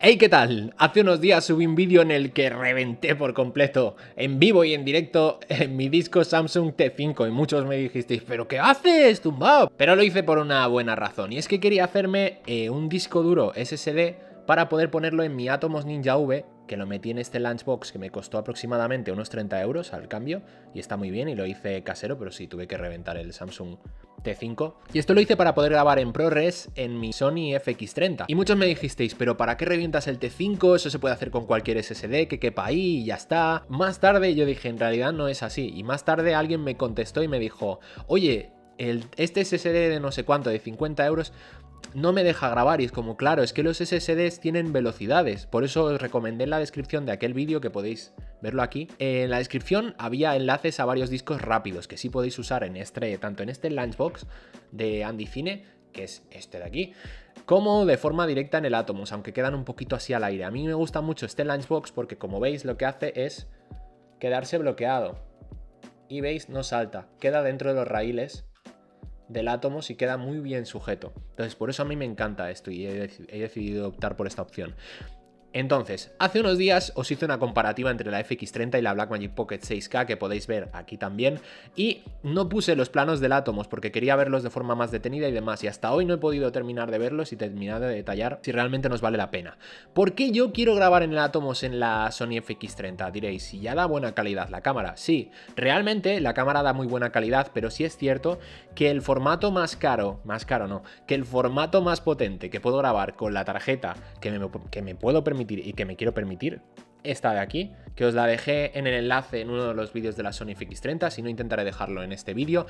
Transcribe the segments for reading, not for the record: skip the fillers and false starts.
Hey, ¿qué tal? Hace unos días subí un vídeo en el que reventé por completo, en vivo y en directo, en mi disco Samsung T5 y muchos me dijisteis, ¿pero qué haces, tumbao? Pero lo hice por una buena razón y es que quería hacerme un disco duro SSD para poder ponerlo en mi Atomos Ninja V, que lo metí en este Lunchbox que me costó aproximadamente unos 30 euros al cambio y está muy bien y lo hice casero, pero sí tuve que reventar el Samsung T5. Y esto lo hice para poder grabar en ProRes en mi Sony FX30. Y muchos me dijisteis, pero ¿para qué revientas el T5? Eso se puede hacer con cualquier SSD que quepa ahí y ya está. Más tarde yo dije, en realidad no es así. Y más tarde alguien me contestó y me dijo, oye, este SSD de no sé cuánto, de 50 euros, no me deja grabar. Y es como, claro, es que los SSDs tienen velocidades. Por eso os recomendé en la descripción de aquel vídeo, que podéis verlo aquí. En la descripción había enlaces a varios discos rápidos que sí podéis usar en tanto en este Lunchbox de Andy Cine, que es este de aquí, como de forma directa en el Atomos, aunque quedan un poquito así al aire. A mí me gusta mucho este Lunchbox porque, como veis, lo que hace es quedarse bloqueado. Y veis, no salta, queda dentro de los raíles del Atomos y queda muy bien sujeto. Entonces, por eso a mí me encanta esto y he decidido optar por esta opción. Entonces, hace unos días os hice una comparativa entre la FX30 y la Blackmagic Pocket 6K, que podéis ver aquí también, y no puse los planos del Atomos porque quería verlos de forma más detenida y demás, y hasta hoy no he podido terminar de verlos y terminar de detallar si realmente nos vale la pena. ¿Por qué yo quiero grabar en el Atomos en la Sony FX30? Diréis, si ya da buena calidad la cámara. Sí, realmente la cámara da muy buena calidad, pero sí es cierto que el formato más caro no, que el formato más potente que puedo grabar con la tarjeta que me puedo permitir y que me quiero permitir, esta de aquí, que os la dejé en el enlace en uno de los vídeos de la Sony FX30, si no intentaré dejarlo en este vídeo.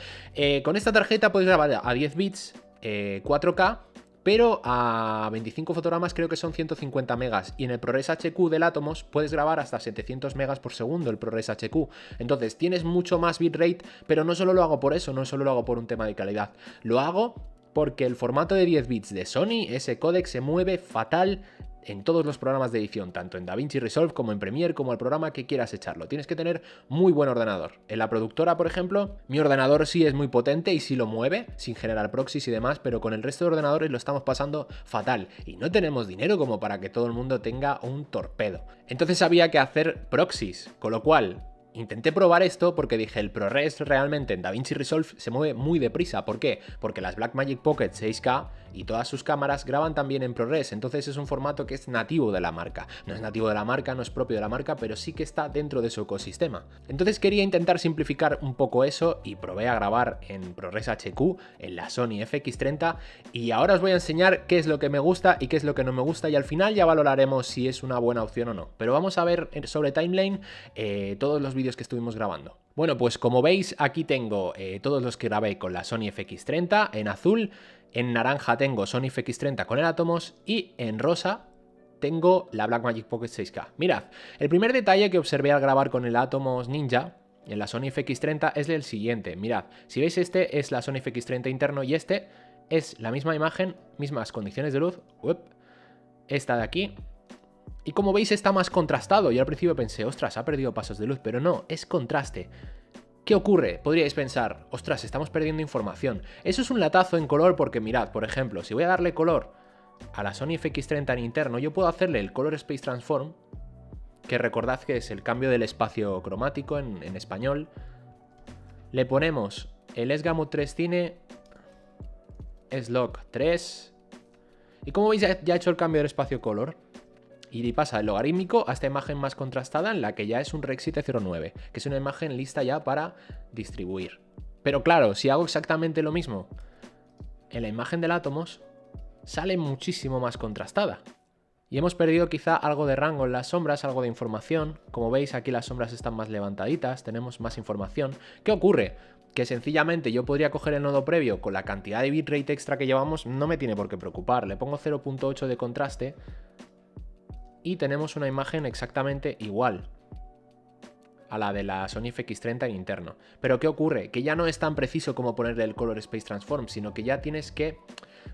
Con esta tarjeta podéis grabar a 10 bits 4K, pero a 25 fotogramas creo que son 150 megas, y en el ProRes HQ del Atomos puedes grabar hasta 700 megas por segundo el ProRes HQ. Entonces tienes mucho más bitrate, pero no solo lo hago por eso, no solo lo hago por un tema de calidad, lo hago porque el formato de 10 bits de Sony, ese códec, se mueve fatal en todos los programas de edición, tanto en DaVinci Resolve como en Premiere, como el programa que quieras echarlo. Tienes que tener muy buen ordenador. En la productora, por ejemplo, mi ordenador sí es muy potente y sí lo mueve, sin generar proxies y demás, pero con el resto de ordenadores lo estamos pasando fatal. Y no tenemos dinero como para que todo el mundo tenga un torpedo. Entonces había que hacer proxies, con lo cual intenté probar esto porque dije, el ProRes realmente en DaVinci Resolve se mueve muy deprisa. ¿Por qué? Porque las Blackmagic Pocket 6K y todas sus cámaras graban también en ProRes, entonces es un formato que es nativo de la marca. No es nativo de la marca, no es propio de la marca, pero sí que está dentro de su ecosistema. Entonces quería intentar simplificar un poco eso y probé a grabar en ProRes HQ, en la Sony FX30, y ahora os voy a enseñar qué es lo que me gusta y qué es lo que no me gusta, y al final ya valoraremos si es una buena opción o no. Pero vamos a ver sobre Timeline todos los vídeos que estuvimos grabando. Bueno, pues como veis, aquí tengo todos los que grabé con la Sony FX30 en azul. En naranja tengo Sony FX30 con el Atomos y en rosa tengo la Blackmagic Pocket 6K. Mirad, el primer detalle que observé al grabar con el Atomos Ninja en la Sony FX30 es el siguiente. Mirad, si veis, este es la Sony FX30 interno y este es la misma imagen, mismas condiciones de luz. Esta de aquí. Y como veis está más contrastado. Yo al principio pensé, ostras, ha perdido pasos de luz, pero no, es contraste. ¿Qué ocurre? Podríais pensar, ostras, estamos perdiendo información. Eso es un latazo en color porque mirad, por ejemplo, si voy a darle color a la Sony FX30 en interno, yo puedo hacerle el Color Space Transform, que recordad que es el cambio del espacio cromático en español. Le ponemos el S-Gamut 3 Cine, S-Log 3, y como veis ya he hecho el cambio del espacio color. Y pasa el logarítmico a esta imagen más contrastada, en la que ya es un Rec 709, que es una imagen lista ya para distribuir. Pero claro, si hago exactamente lo mismo en la imagen del Atomos, sale muchísimo más contrastada. Y hemos perdido quizá algo de rango en las sombras, algo de información. Como veis, aquí las sombras están más levantaditas, tenemos más información. ¿Qué ocurre? Que sencillamente yo podría coger el nodo previo con la cantidad de bitrate extra que llevamos, no me tiene por qué preocupar. Le pongo 0.8 de contraste y tenemos una imagen exactamente igual a la de la Sony FX30 en interno. Pero ¿qué ocurre? Que ya no es tan preciso como ponerle el Color Space Transform, sino que ya tienes que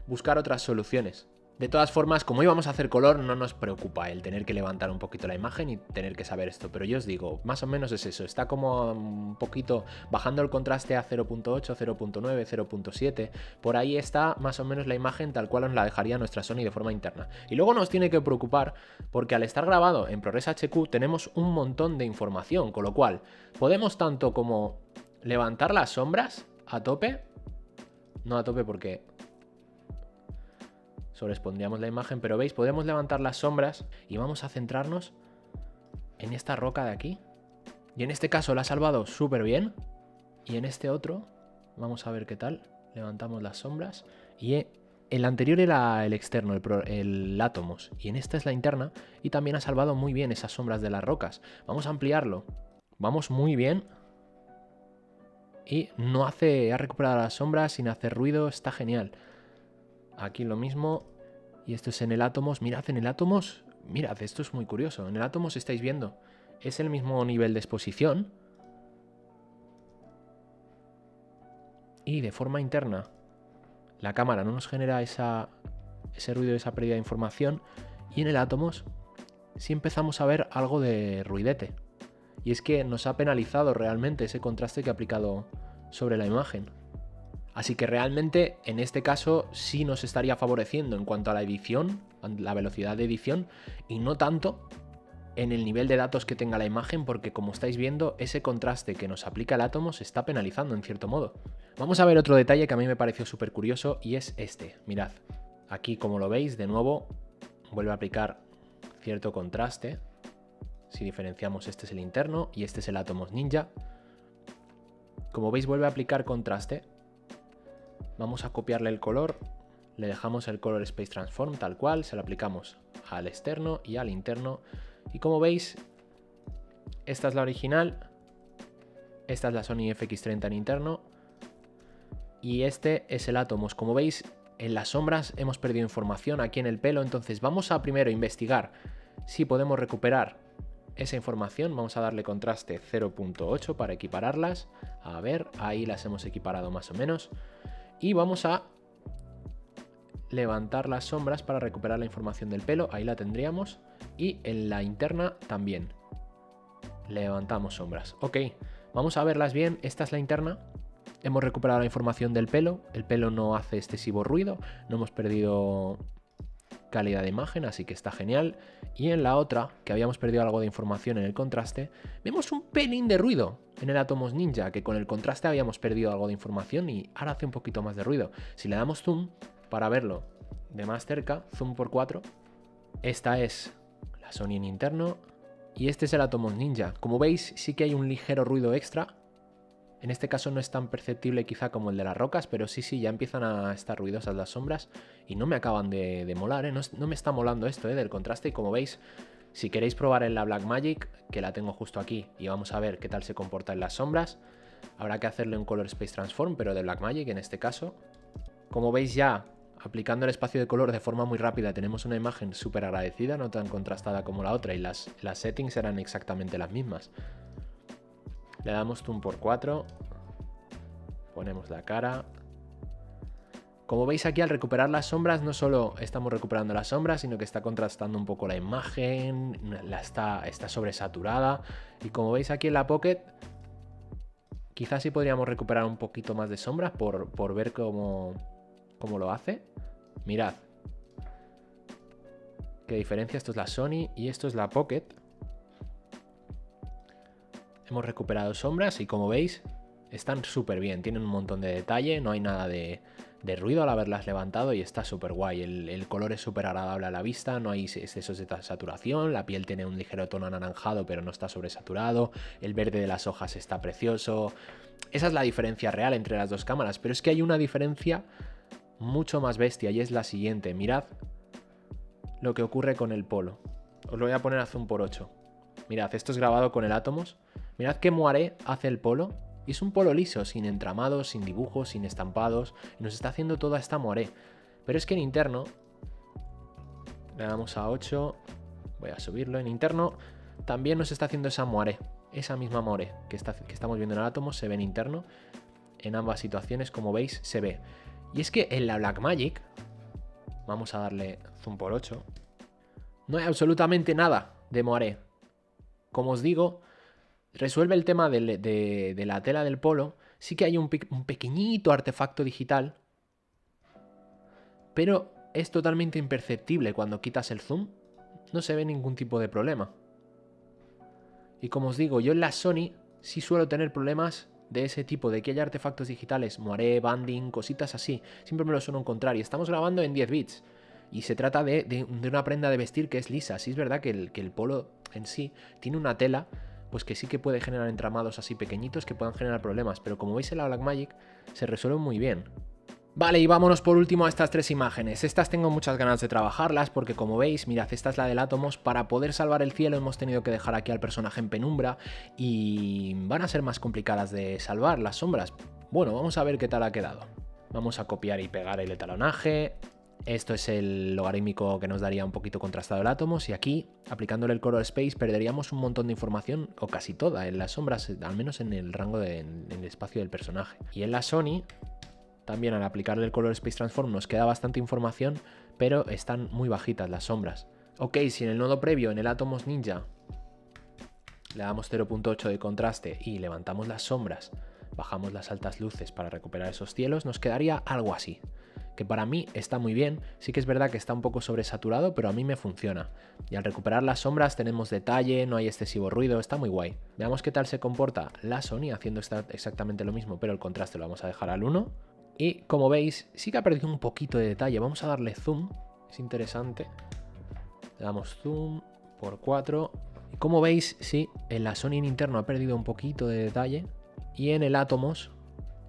buscar otras soluciones. De todas formas, como íbamos a hacer color, no nos preocupa el tener que levantar un poquito la imagen y tener que saber esto. Pero yo os digo, más o menos es eso. Está como un poquito bajando el contraste a 0.8, 0.9, 0.7. Por ahí está más o menos la imagen tal cual nos la dejaría nuestra Sony de forma interna. Y luego nos tiene que preocupar porque al estar grabado en ProRes HQ tenemos un montón de información. Con lo cual, podemos tanto como levantar las sombras a tope. No a tope porque sobrepondríamos la imagen, pero veis, podemos levantar las sombras y vamos a centrarnos en esta roca de aquí. Y en este caso la ha salvado súper bien. Y en este otro, vamos a ver qué tal. Levantamos las sombras. Y el anterior era el externo, el Atomos. Y en esta es la interna. Y también ha salvado muy bien esas sombras de las rocas. Vamos a ampliarlo. Vamos muy bien. Y no ha recuperado las sombras sin hacer ruido. Está genial. Aquí lo mismo. Y esto es en el Atomos. Mirad, en el Atomos. Mirad, esto es muy curioso. En el Atomos estáis viendo. Es el mismo nivel de exposición. Y de forma interna, la cámara no nos genera ese ruido, esa pérdida de información. Y en el Atomos sí empezamos a ver algo de ruidete. Y es que nos ha penalizado realmente ese contraste que ha aplicado sobre la imagen. Así que realmente en este caso sí nos estaría favoreciendo en cuanto a la edición, la velocidad de edición, y no tanto en el nivel de datos que tenga la imagen, porque como estáis viendo, ese contraste que nos aplica el Atomos se está penalizando en cierto modo. Vamos a ver otro detalle que a mí me pareció súper curioso y es este. Mirad, aquí como lo veis, de nuevo vuelve a aplicar cierto contraste. Si diferenciamos, este es el interno y este es el Atomos Ninja. Como veis, vuelve a aplicar contraste. Vamos a copiarle el color, le dejamos el Color Space Transform tal cual, se lo aplicamos al externo y al interno. Y como veis, esta es la original, esta es la Sony FX30 en interno y este es el Atomos. Como veis, en las sombras hemos perdido información aquí en el pelo, entonces vamos a primero investigar si podemos recuperar esa información. Vamos a darle contraste 0.8 para equipararlas. A ver, ahí las hemos equiparado más o menos. Y vamos a levantar las sombras para recuperar la información del pelo. Ahí la tendríamos. Y en la interna también. Levantamos sombras. Ok, vamos a verlas bien. Esta es la interna. Hemos recuperado la información del pelo. El pelo no hace excesivo ruido. No hemos perdido calidad de imagen, así que está genial. Y en la otra, que habíamos perdido algo de información en el contraste, vemos un pelín de ruido en el Atomos Ninja, que con el contraste habíamos perdido algo de información y ahora hace un poquito más de ruido. Si le damos zoom para verlo de más cerca, zoom por 4, esta es la Sony en interno y este es el Atomos Ninja. Como veis, sí que hay un ligero ruido extra. En este caso no es tan perceptible quizá como el de las rocas, pero sí, ya empiezan a estar ruidosas las sombras y no me acaban de molar, ¿eh? No me está molando esto, del contraste. Y como veis, si queréis probar en la Blackmagic, que la tengo justo aquí, y vamos a ver qué tal se comporta en las sombras, habrá que hacerle un Color Space Transform, pero de Blackmagic en este caso. Como veis ya, aplicando el espacio de color de forma muy rápida, tenemos una imagen súper agradecida, no tan contrastada como la otra, y las settings eran exactamente las mismas. Le damos zoom por 4, ponemos la cara. Como veis aquí, al recuperar las sombras, no solo estamos recuperando las sombras, sino que está contrastando un poco la imagen, está sobresaturada. Y como veis aquí en la Pocket, quizás sí podríamos recuperar un poquito más de sombras por ver cómo lo hace. Mirad qué diferencia, esto es la Sony y esto es la Pocket. Hemos recuperado sombras y como veis están súper bien, tienen un montón de detalle, no hay nada de ruido al haberlas levantado y está súper guay. El color es súper agradable a la vista, no hay excesos de saturación, la piel tiene un ligero tono anaranjado pero no está sobresaturado, el verde de las hojas está precioso. Esa es la diferencia real entre las dos cámaras, pero es que hay una diferencia mucho más bestia y es la siguiente. Mirad lo que ocurre con el polo. Os lo voy a poner a zoom por 8. Mirad, esto es grabado con el Atomos. Mirad qué moiré hace el polo. Y es un polo liso, sin entramados, sin dibujos, sin estampados. Y nos está haciendo toda esta moiré. Pero es que en interno, le damos a 8. Voy a subirlo. En interno también nos está haciendo esa moiré. Esa misma moiré que estamos viendo en el Atomos se ve en interno. En ambas situaciones, como veis, se ve. Y es que en la Blackmagic, Vamos a darle zoom por 8. No hay absolutamente nada de moaré. Como os digo, resuelve el tema de la tela del polo. Sí que hay un pequeñito artefacto digital, pero es totalmente imperceptible cuando quitas el zoom. No se ve ningún tipo de problema. Y como os digo, yo en la Sony sí suelo tener problemas de ese tipo, de que haya artefactos digitales, moiré, banding, cositas así. Siempre me lo suelo encontrar y estamos grabando en 10 bits. Y se trata de una prenda de vestir que es lisa. Sí es verdad que el polo en sí tiene una tela, pues que sí que puede generar entramados así pequeñitos que puedan generar problemas. Pero como veis en la Blackmagic se resuelve muy bien. Vale, y vámonos por último a estas 3 imágenes. Estas tengo muchas ganas de trabajarlas porque como veis, mirad, esta es la del Atomos. Para poder salvar el cielo hemos tenido que dejar aquí al personaje en penumbra y van a ser más complicadas de salvar las sombras. Bueno, vamos a ver qué tal ha quedado. Vamos a copiar y pegar el etalonaje. Esto es el logarítmico que nos daría un poquito contrastado el Atomos y aquí, aplicándole el Color Space, perderíamos un montón de información, o casi toda, en las sombras, al menos en el rango en el espacio del personaje. Y en la Sony también al aplicarle el Color Space Transform nos queda bastante información, pero están muy bajitas las sombras. Ok, si en el nodo previo, en el Atomos Ninja, le damos 0.8 de contraste y levantamos las sombras, bajamos las altas luces para recuperar esos cielos, nos quedaría algo así. Que para mí está muy bien, sí que es verdad que está un poco sobresaturado, pero a mí me funciona. Y al recuperar las sombras tenemos detalle, no hay excesivo ruido, está muy guay. Veamos qué tal se comporta la Sony haciendo exactamente lo mismo, pero el contraste lo vamos a dejar al 1. Y como veis, sí que ha perdido un poquito de detalle. Vamos a darle zoom, es interesante. Le damos zoom por 4. Y como veis, sí, en la Sony en interno ha perdido un poquito de detalle. Y en el Atomos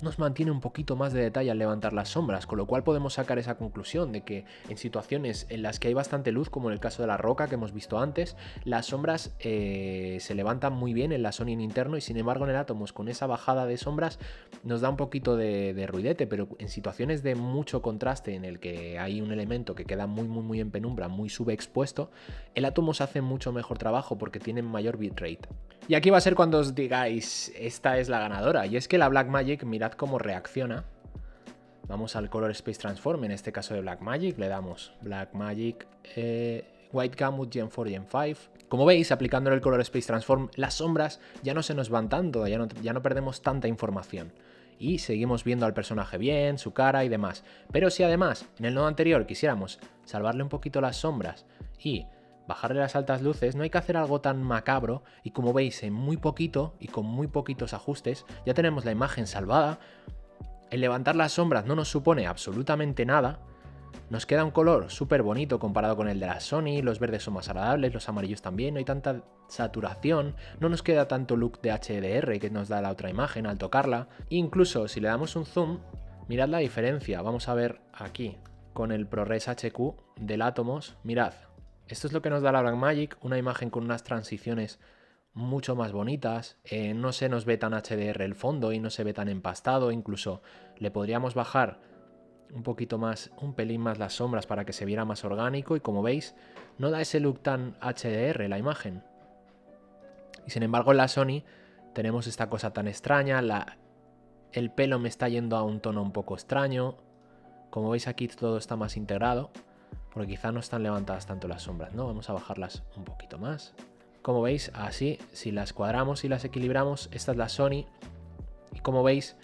nos mantiene un poquito más de detalle al levantar las sombras, con lo cual podemos sacar esa conclusión de que en situaciones en las que hay bastante luz, como en el caso de la roca que hemos visto antes, las sombras se levantan muy bien en la Sony en interno y sin embargo en el Atomos con esa bajada de sombras nos da un poquito de ruidete, pero en situaciones de mucho contraste en el que hay un elemento que queda muy en penumbra, muy subexpuesto, el Atomos hace mucho mejor trabajo porque tiene mayor bitrate. Y aquí va a ser cuando os digáis, esta es la ganadora, y es que la Blackmagic, mirad cómo reacciona. Vamos al Color Space Transform, en este caso de Blackmagic, le damos Blackmagic White Gamut Gen 4 Gen 5. Como veis, aplicándole el Color Space Transform, las sombras ya no se nos van tanto, ya no perdemos tanta información. Y seguimos viendo al personaje bien, su cara y demás. Pero si además, en el nodo anterior quisiéramos salvarle un poquito las sombras y bajarle las altas luces, no hay que hacer algo tan macabro y como veis en muy poquito y con muy poquitos ajustes ya tenemos la imagen salvada. El levantar las sombras no nos supone absolutamente nada, nos queda un color súper bonito comparado con el de la Sony, los verdes son más agradables, los amarillos también, no hay tanta saturación, no nos queda tanto look de HDR que nos da la otra imagen al tocarla. Incluso si le damos un zoom, mirad la diferencia, vamos a ver aquí con el ProRes HQ del Atomos, mirad. Esto es lo que nos da la Blackmagic, una imagen con unas transiciones mucho más bonitas, no se nos ve tan HDR el fondo y no se ve tan empastado, incluso le podríamos bajar un poquito más, un pelín más las sombras para que se viera más orgánico y como veis no da ese look tan HDR la imagen. Y sin embargo en la Sony tenemos esta cosa tan extraña, el pelo me está yendo a un tono un poco extraño, como veis aquí todo está más integrado. Porque quizá no están levantadas tanto las sombras, ¿no? Vamos a bajarlas un poquito más. Como veis, así, si las cuadramos y las equilibramos, esta es la Sony. Y como veis,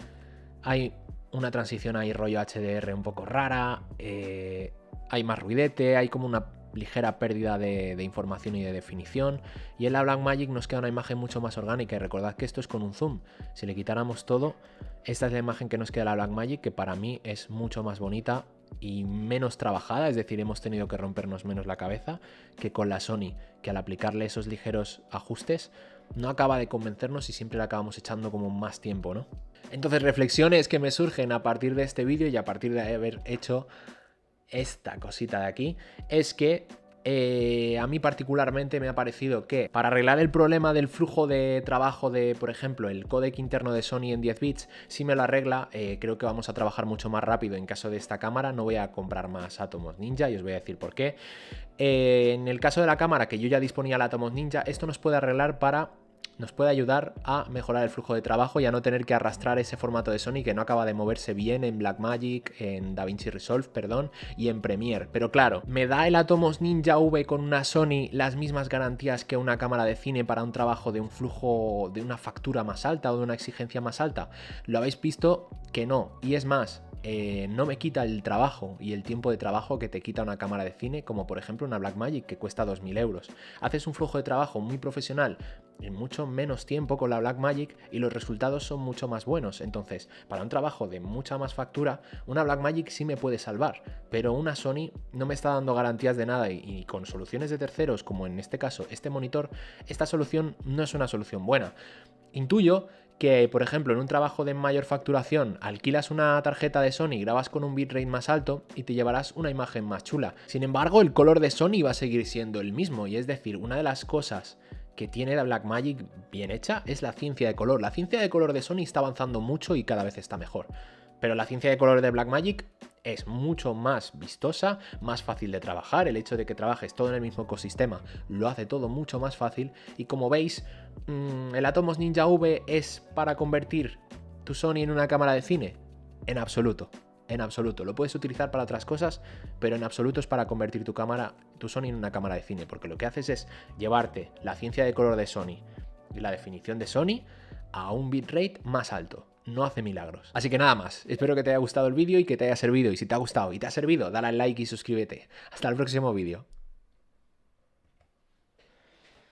hay una transición ahí rollo HDR un poco rara. Hay más ruidete, hay como una ligera pérdida de información y de definición. Y en la Blackmagic nos queda una imagen mucho más orgánica. Y recordad que esto es con un zoom. Si le quitáramos todo, esta es la imagen que nos queda de la Blackmagic, que para mí es mucho más bonita y menos trabajada, es decir, hemos tenido que rompernos menos la cabeza que con la Sony, que al aplicarle esos ligeros ajustes no acaba de convencernos y siempre le acabamos echando como más tiempo, ¿no? Entonces, reflexiones que me surgen a partir de este vídeo y a partir de haber hecho esta cosita de aquí, es que a mí particularmente me ha parecido que para arreglar el problema del flujo de trabajo de, por ejemplo, el códec interno de Sony en 10 bits, si me lo arregla, creo que vamos a trabajar mucho más rápido en caso de esta cámara. No voy a comprar más Atomos Ninja y os voy a decir por qué. En el caso de la cámara, que yo ya disponía la Atomos Ninja, esto nos puede arreglar para nos puede ayudar a mejorar el flujo de trabajo y a no tener que arrastrar ese formato de Sony que no acaba de moverse bien en Blackmagic, en DaVinci Resolve, perdón, y en Premiere. Pero claro, ¿me da el Atomos Ninja V con una Sony las mismas garantías que una cámara de cine para un trabajo de un flujo, de una factura más alta o de una exigencia más alta? Lo habéis visto que no, y es más, no me quita el trabajo y el tiempo de trabajo que te quita una cámara de cine, como por ejemplo una Blackmagic que cuesta 2.000 euros. Haces un flujo de trabajo muy profesional en mucho menos tiempo con la Blackmagic y los resultados son mucho más buenos. Entonces, para un trabajo de mucha más factura, una Blackmagic sí me puede salvar, pero una Sony no me está dando garantías de nada y con soluciones de terceros, como en este caso este monitor, esta solución no es una solución buena. Intuyo que, por ejemplo, en un trabajo de mayor facturación alquilas una tarjeta de Sony, grabas con un bitrate más alto y te llevarás una imagen más chula. Sin embargo, el color de Sony va a seguir siendo el mismo, y es decir, una de las cosas que tiene la Blackmagic bien hecha es la ciencia de color. La ciencia de color de Sony está avanzando mucho y cada vez está mejor. Pero la ciencia de color de Blackmagic es mucho más vistosa, más fácil de trabajar. El hecho de que trabajes todo en el mismo ecosistema lo hace todo mucho más fácil. Y como veis, el Atomos Ninja V es para convertir tu Sony en una cámara de cine. En absoluto. En absoluto. Lo puedes utilizar para otras cosas, pero en absoluto es para convertir tu Sony en una cámara de cine, porque lo que haces es llevarte la ciencia de color de Sony y la definición de Sony a un bitrate más alto. No hace milagros. Así que nada más, espero que te haya gustado el vídeo y que te haya servido. Y si te ha gustado y te ha servido, dale al like y suscríbete. Hasta el próximo vídeo.